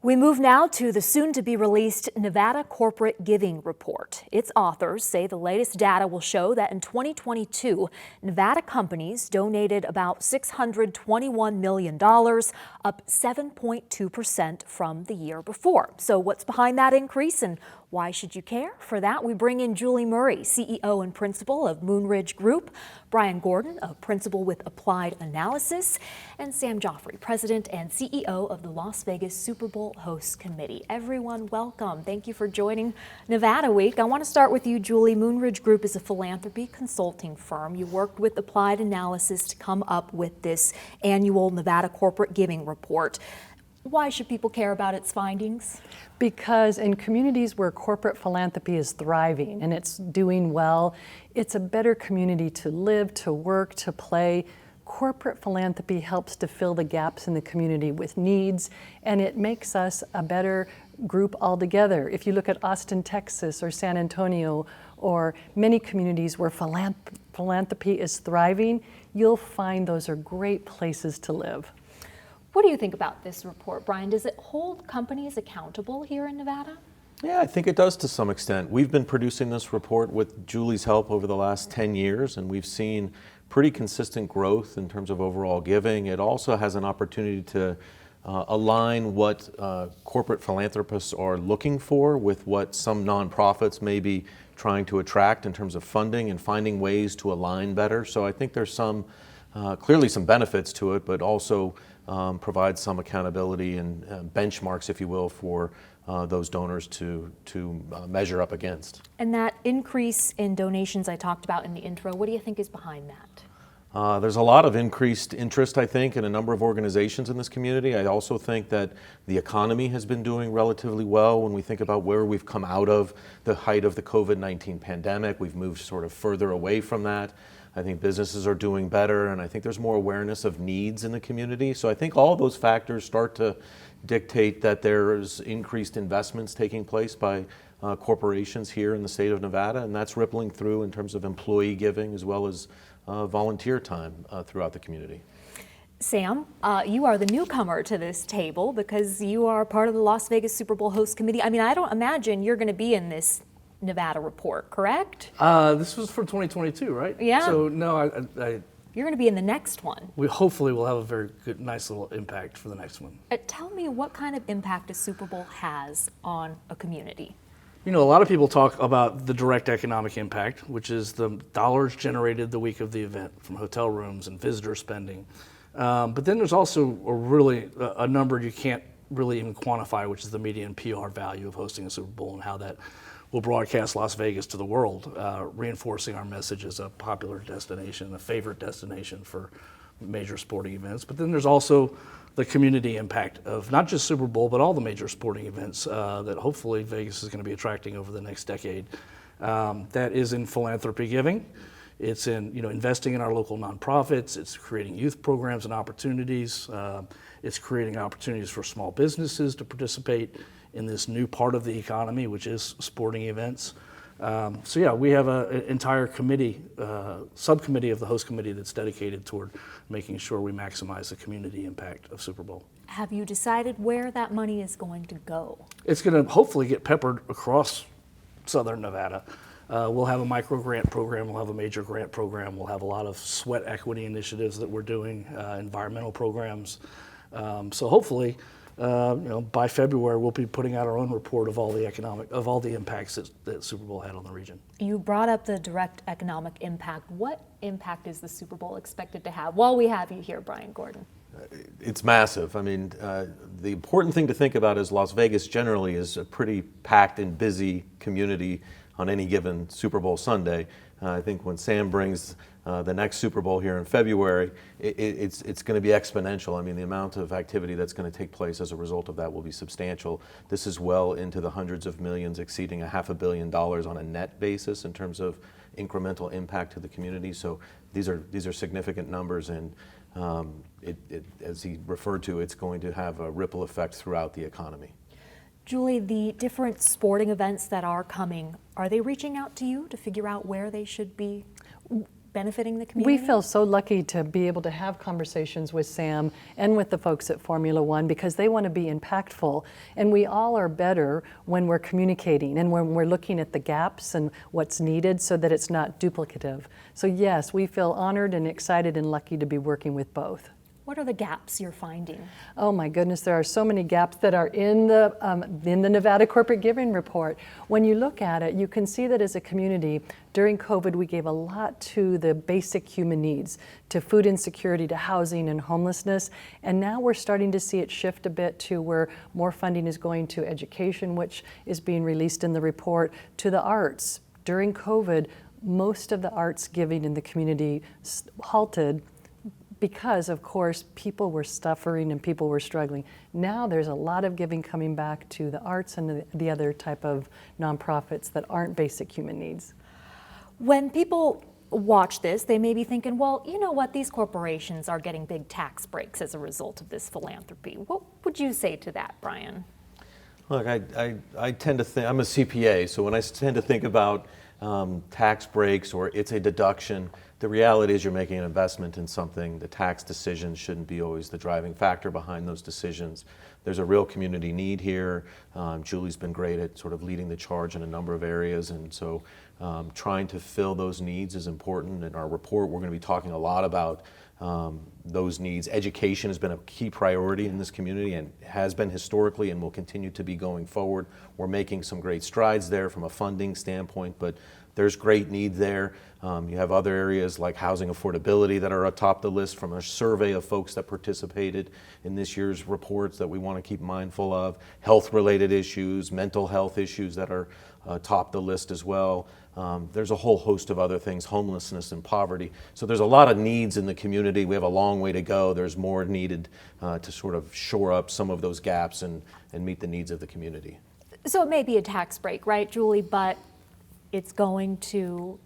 We move now to the soon-to-be-released Nevada Corporate Giving Report. Its authors say the latest data will show that in 2022, Nevada companies donated about $621 million, up 7.2% from the year before. So what's behind that increase and why should you care? For that, we bring in Julie Murray, CEO and principal of Moonridge Group, Brian Gordon, a principal with Applied Analysis, and Sam Joffrey, president and CEO of the Las Vegas Super Bowl Hosts Committee. Everyone, welcome. Thank you for joining Nevada Week. I want to start with you, Julie. Moonridge Group is a philanthropy consulting firm. You worked with Applied Analysis to come up with this annual Nevada Corporate Giving Report. Why should people care about its findings? Because in communities where corporate philanthropy is thriving and it's doing well, it's a better community to live, to work, to play. Corporate philanthropy helps to fill the gaps in the community with needs, and it makes us a better group altogether. If you look at Austin, Texas, or San Antonio, or many communities where philanthropy is thriving, you'll find those are great places to live. What do you think about this report, Brian? Does it hold companies accountable here in Nevada? Yeah, I think it does to some extent. We've been producing this report with Julie's help over the last 10 years, and we've seen pretty consistent growth in terms of overall giving. It also has an opportunity to align what corporate philanthropists are looking for with what some nonprofits may be trying to attract in terms of funding and finding ways to align better. So I think there's clearly some benefits to it, but also provide some accountability and benchmarks, if you will, for those donors to measure up against. And that increase in donations I talked about in the intro, what do you think is behind that? There's a lot of increased interest, I think, in a number of organizations in this community. I also think that the economy has been doing relatively well when we think about where we've come out of the height of the COVID-19 pandemic. We've moved sort of further away from that. I think businesses are doing better, and I think there's more awareness of needs in the community. So I think all those factors start to dictate that there's increased investments taking place by corporations here in the state of Nevada, and that's rippling through in terms of employee giving as well as volunteer time throughout the community. Sam, you are the newcomer to this table because you are part of the Las Vegas Super Bowl Hosts Committee. I mean, I don't imagine you're going to be in this Nevada report, correct? This was for 2022, right? Yeah. So no, You're going to be in the next one. we hopefully will have a very good, nice little impact for the next one. Tell me what kind of impact a Super Bowl has on a community. You know, a lot of people talk about the direct economic impact, which is the dollars generated the week of the event from hotel rooms and visitor spending. But then there's also a number you can't really even quantify, which is the media and PR value of hosting a Super Bowl and how that will broadcast Las Vegas to the world, reinforcing our message as a popular destination, a favorite destination for major sporting events. But then there's also the community impact of not just Super Bowl, but all the major sporting events that hopefully Vegas is going to be attracting over the next decade. That is in philanthropy giving. It's in investing in our local nonprofits. It's creating youth programs and opportunities. It's creating opportunities for small businesses to participate in this new part of the economy, which is sporting events. So yeah, we have an entire committee, subcommittee of the host committee that's dedicated toward making sure we maximize the community impact of Super Bowl. Have you decided where that money is going to go? It's going to hopefully get peppered across southern Nevada. We'll have a micro grant program, we'll have a major grant program, we'll have a lot of sweat equity initiatives that we're doing, environmental programs. So hopefully, by February, we'll be putting out our own report of all the impacts that Super Bowl had on the region. You brought up the direct economic impact. What impact is the Super Bowl expected to have? While we have you here, Brian Gordon. It's massive. I mean, the important thing to think about is Las Vegas generally is a pretty packed and busy community on any given Super Bowl Sunday. I think when Sam brings the next Super Bowl here in February, it's going to be exponential. I mean, the amount of activity that's going to take place as a result of that will be substantial. This is well into the hundreds of millions, exceeding $500 million on a net basis in terms of incremental impact to the community. So these are significant numbers, and as he referred to, it's going to have a ripple effect throughout the economy. Julie, the different sporting events that are coming, are they reaching out to you to figure out where they should be benefiting the community? We feel so lucky to be able to have conversations with Sam and with the folks at Formula One because they want to be impactful. And we all are better when we're communicating and when we're looking at the gaps and what's needed so that it's not duplicative. So yes, we feel honored and excited and lucky to be working with both. What are the gaps you're finding? Oh my goodness, there are so many gaps that are in the Nevada Corporate Giving Report. When you look at it, you can see that as a community, during COVID, we gave a lot to the basic human needs, to food insecurity, to housing and homelessness. And now we're starting to see it shift a bit to where more funding is going to education, which is being released in the report, to the arts. During COVID, most of the arts giving in the community halted because, of course, people were suffering and people were struggling. Now there's a lot of giving coming back to the arts and the other type of nonprofits that aren't basic human needs. When people watch this, they may be thinking, well, you know what, these corporations are getting big tax breaks as a result of this philanthropy. What would you say to that, Brian? Look, I tend to think, I'm a CPA, so when I tend to think about tax breaks or it's a deduction, the reality is you're making an investment in something. The tax decisions shouldn't be always the driving factor behind those decisions. There's a real community need here. Julie's been great at sort of leading the charge in a number of areas, and so trying to fill those needs is important. In our report, we're going to be talking a lot about those needs. Education has been a key priority in this community and has been historically and will continue to be going forward. We're making some great strides there from a funding standpoint, but there's great need there. You have other areas like housing affordability that are atop the list from a survey of folks that participated in this year's reports that we want to keep mindful of. Health-related issues, mental health issues that are atop the list as well. There's a whole host of other things, homelessness and poverty. So there's a lot of needs in the community. We have a long way to go. There's more needed to sort of shore up some of those gaps and meet the needs of the community. So it may be a tax break, right, Julie, but it's going to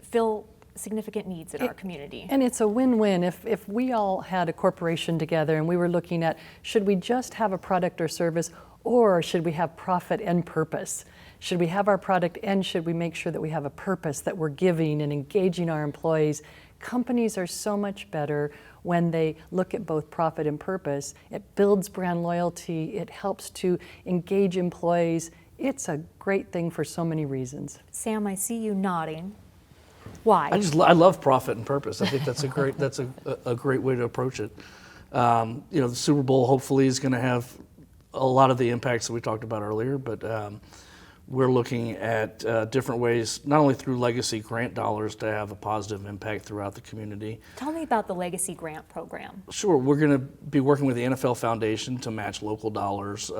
fill significant needs in our community. And it's a win-win. If we all had a corporation together and we were looking at, should we just have a product or service, or should we have profit and purpose? Should we have our product and should we make sure that we have a purpose, that we're giving and engaging our employees? Companies are so much better when they look at both profit and purpose. It builds brand loyalty. It helps to engage employees. It's a great thing for so many reasons. Sam, I see you nodding. Why? I love profit and purpose. I think that's a great way to approach it. The Super Bowl hopefully is going to have a lot of the impacts that we talked about earlier, but we're looking at different ways, not only through legacy grant dollars, to have a positive impact throughout the community. Tell me about the Legacy Grant Program. Sure, we're going to be working with the NFL Foundation to match local dollars,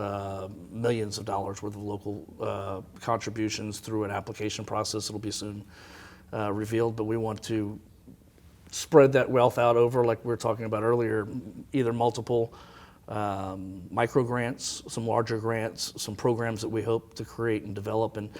millions of dollars worth of local contributions through an application process. It'll be soon revealed, but we want to spread that wealth out over, like we were talking about earlier, either multiple micro grants, some larger grants, some programs that we hope to create and develop. And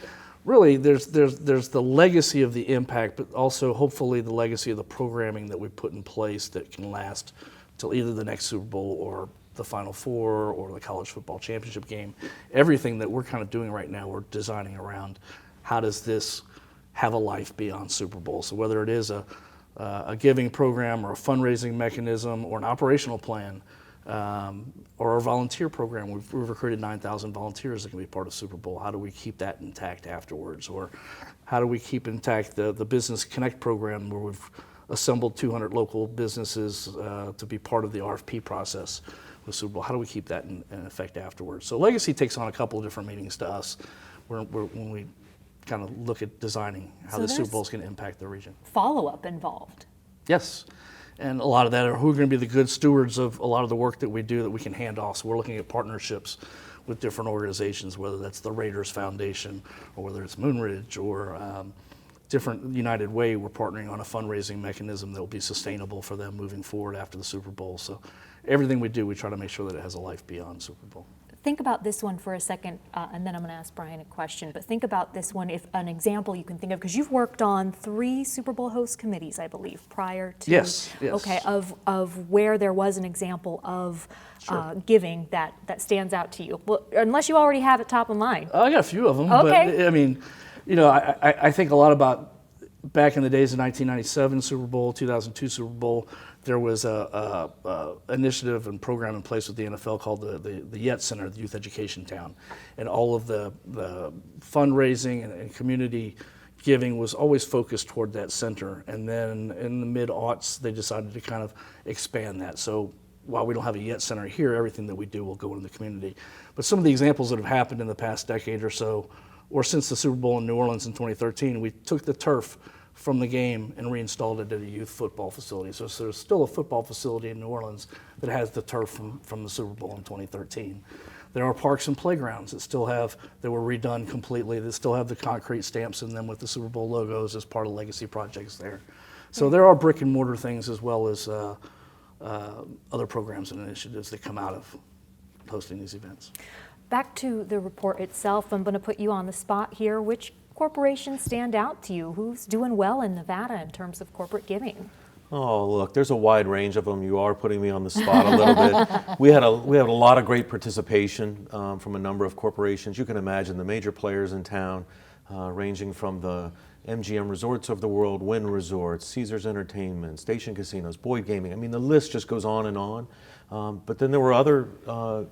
really, there's the legacy of the impact, but also hopefully the legacy of the programming that we put in place that can last till either the next Super Bowl or the Final Four or the college football championship game. Everything that we're kind of doing right now, we're designing around how does this have a life beyond Super Bowl. So whether it is a giving program or a fundraising mechanism or an operational plan, or our volunteer program, we've recruited 9,000 volunteers that can be part of Super Bowl. How do we keep that intact afterwards? Or how do we keep intact the Business Connect program, where we've assembled 200 local businesses to be part of the RFP process with Super Bowl? How do we keep that in effect afterwards? So legacy takes on a couple of different meanings to us when we kind of look at designing how the Super Bowl is going to impact the region. Follow-up involved. Yes. And a lot of that are who are going to be the good stewards of a lot of the work that we do that we can hand off. So we're looking at partnerships with different organizations, whether that's the Raiders Foundation or whether it's Moonridge or different United Way. We're partnering on a fundraising mechanism that will be sustainable for them moving forward after the Super Bowl. So everything we do, we try to make sure that it has a life beyond Super Bowl. Think about this one for a second, and then I'm going to ask Brian a question. But think about this one, if an example you can think of, because you've worked on 3 Super Bowl host committees, I believe, prior to. Yes. Okay, of where there was an example of giving that stands out to you. Well, unless you already have it top of mind. I got a few of them. Okay. But I mean, I think a lot about back in the days of 1997 Super Bowl, 2002 Super Bowl, there was a initiative and program in place with the NFL called the Yet Center, the Youth Education Town, and all of the fundraising and community giving was always focused toward that center. And then in the mid-aughts, they decided to kind of expand that. So while we don't have a Yet Center here, everything that we do will go into the community. But some of the examples that have happened in the past decade or so, or since the Super Bowl in New Orleans in 2013, we took the turf from the game and reinstalled it at a youth football facility. So there's still a football facility in New Orleans that has the turf from the Super Bowl in 2013. There are parks and playgrounds that were redone completely, that still have the concrete stamps in them with the Super Bowl logos as part of legacy projects there. So there are brick and mortar things as well as other programs and initiatives that come out of hosting these events. Back to the report itself, I'm going to put you on the spot here. Which corporations stand out to you? Who's doing well in Nevada in terms of corporate giving? Oh, look, there's a wide range of them. You are putting me on the spot a little bit. We had a lot of great participation from a number of corporations. You can imagine the major players in town, ranging from the MGM Resorts of the world, Wynn Resorts, Caesars Entertainment, Station Casinos, Boyd Gaming. I mean, the list just goes on and on. But then there were other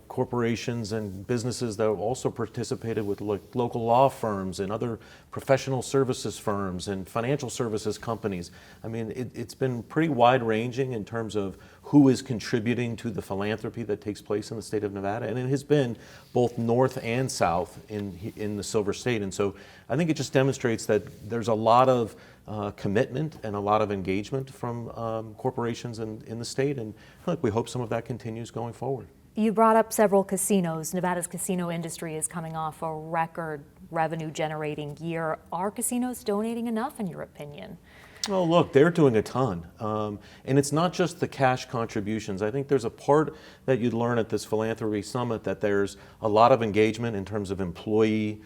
corporations and businesses that also participated with local law firms and other professional services firms and financial services companies. I mean, it's been pretty wide-ranging in terms of who is contributing to the philanthropy that takes place in the state of Nevada. And it has been both north and south in the Silver State. And so I think it just demonstrates that there's a lot of commitment and a lot of engagement from corporations in the state, and look, we hope some of that continues going forward. You brought up several casinos. Nevada's casino industry is coming off a record revenue-generating year. Are casinos donating enough, in your opinion? Well, look, they're doing a ton. And it's not just the cash contributions. I think there's a part that you'd learn at this philanthropy summit that there's a lot of engagement in terms of employee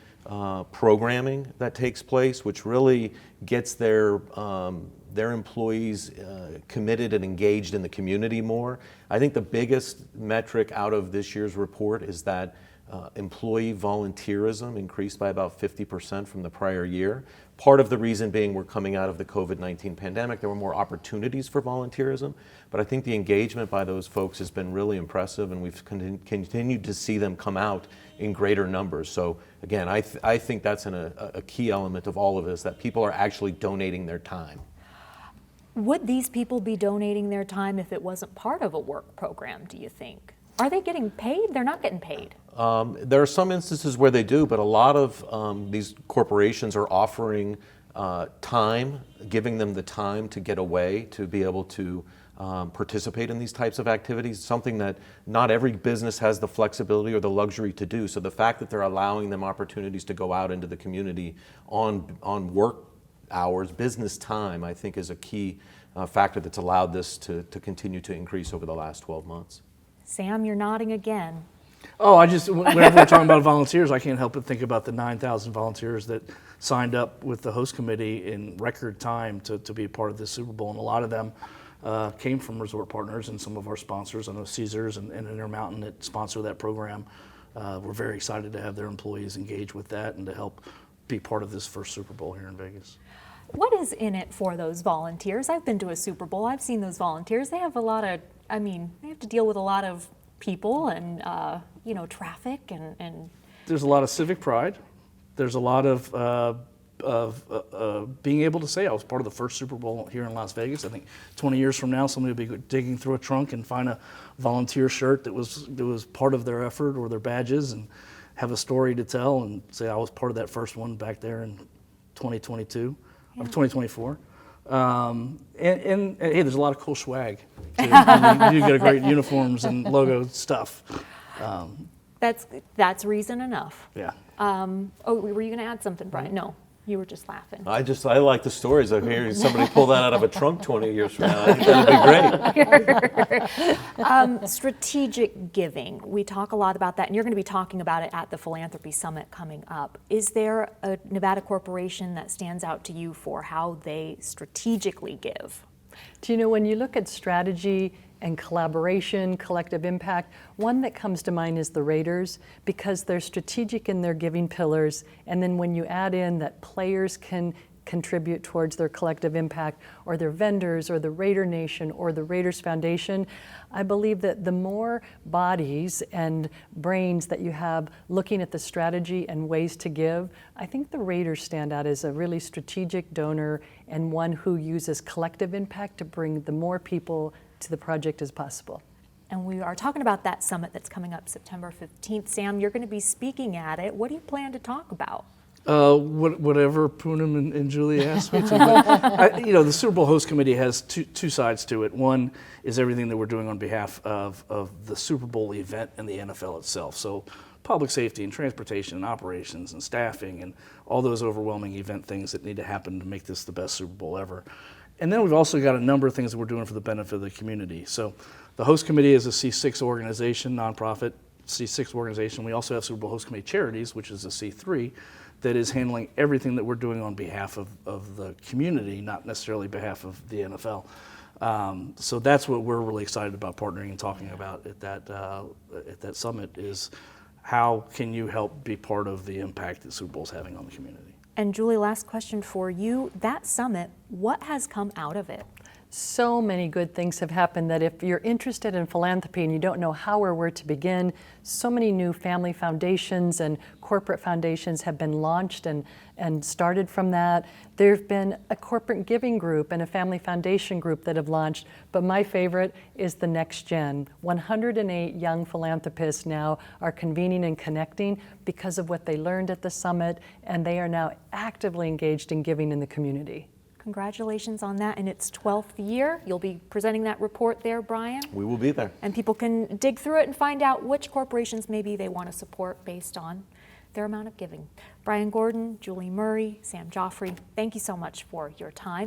programming that takes place, which really gets their employees committed and engaged in the community more. I think the biggest metric out of this year's report is that employee volunteerism increased by about 50% from the prior year. Part of the reason being we're coming out of the COVID-19 pandemic. There were more opportunities for volunteerism, but I think the engagement by those folks has been really impressive, and we've continued to see them come out in greater numbers. So again, I think that's a key element of all of this, that people are actually donating their time. Would these people be donating their time if it wasn't part of a work program, do you think? Are they getting paid? They're not getting paid. There are some instances where they do, but a lot of these corporations are offering time, giving them the time to get away, to be able to participate in these types of activities, something that not every business has the flexibility or the luxury to do. So the fact that they're allowing them opportunities to go out into the community on work hours, business time, I think is a key factor that's allowed this to continue to increase over the last 12 months. Sam, you're nodding again. Oh, whenever we're talking about volunteers, I can't help but think about the 9,000 volunteers that signed up with the host committee in record time to be a part of this Super Bowl. And a lot of them came from resort partners and some of our sponsors. I know Caesars and Intermountain that sponsor that program. We're very excited to have their employees engage with that and to help be part of this first Super Bowl here in Vegas. What is in it for those volunteers? I've been to a Super Bowl. I've seen those volunteers. They have they have to deal with a lot of people and, traffic and... There's a lot of civic pride. There's a lot of being able to say I was part of the first Super Bowl here in Las Vegas. I think 20 years from now, somebody will be digging through a trunk and find a volunteer shirt that was part of their effort or their badges and have a story to tell and say I was part of that first one back there in 2022 or 2024. And hey, there's a lot of cool swag too. You get great uniforms and logo stuff. That's reason enough. Yeah. Were you going to add something, Brian? No, you were just laughing. I like the stories of hearing somebody pull that out of a trunk 20 years from now. I think that'd be great. Strategic giving. We talk a lot about that, and you're going to be talking about it at the Philanthropy Summit coming up. Is there a Nevada corporation that stands out to you for how they strategically give? Do you know, when you look at strategy and collaboration, collective impact, one that comes to mind is the Raiders, because they're strategic in their giving pillars, and then when you add in that players can contribute towards their collective impact, or their vendors, or the Raider Nation, or the Raiders Foundation. I believe that the more bodies and brains that you have looking at the strategy and ways to give, I think the Raiders stand out as a really strategic donor and one who uses collective impact to bring the more people to the project as possible. And we are talking about that summit that's coming up September 15th. Sam, you're going to be speaking at it. What do you plan to talk about? Whatever Poonam and Julie asked me to. The Super Bowl host committee has two sides to it. One is everything that we're doing on behalf of the Super Bowl event and the NFL itself. So public safety and transportation and operations and staffing and all those overwhelming event things that need to happen to make this the best Super Bowl ever. And then we've also got a number of things that we're doing for the benefit of the community. So the host committee is a C6 organization, nonprofit C6 organization. We also have Super Bowl host committee charities, which is a C3, that is handling everything that we're doing on behalf of the community, not necessarily behalf of the NFL. So that's what we're really excited about partnering and talking about at that summit is how can you help be part of the impact that Super Bowl is having on the community. And Julie, last question for you. That summit, what has come out of it? So many good things have happened that if you're interested in philanthropy and you don't know how or where to begin, so many new family foundations and corporate foundations have been launched and started from that. There have been a corporate giving group and a family foundation group that have launched, but my favorite is the Next Gen. 108 young philanthropists now are convening and connecting because of what they learned at the summit, and they are now actively engaged in giving in the community. Congratulations on that in its 12th year. You'll be presenting that report there, Brian. We will be there. And people can dig through it and find out which corporations maybe they want to support based on their amount of giving. Brian Gordon, Julie Murray, Sam Joffrey, thank you so much for your time.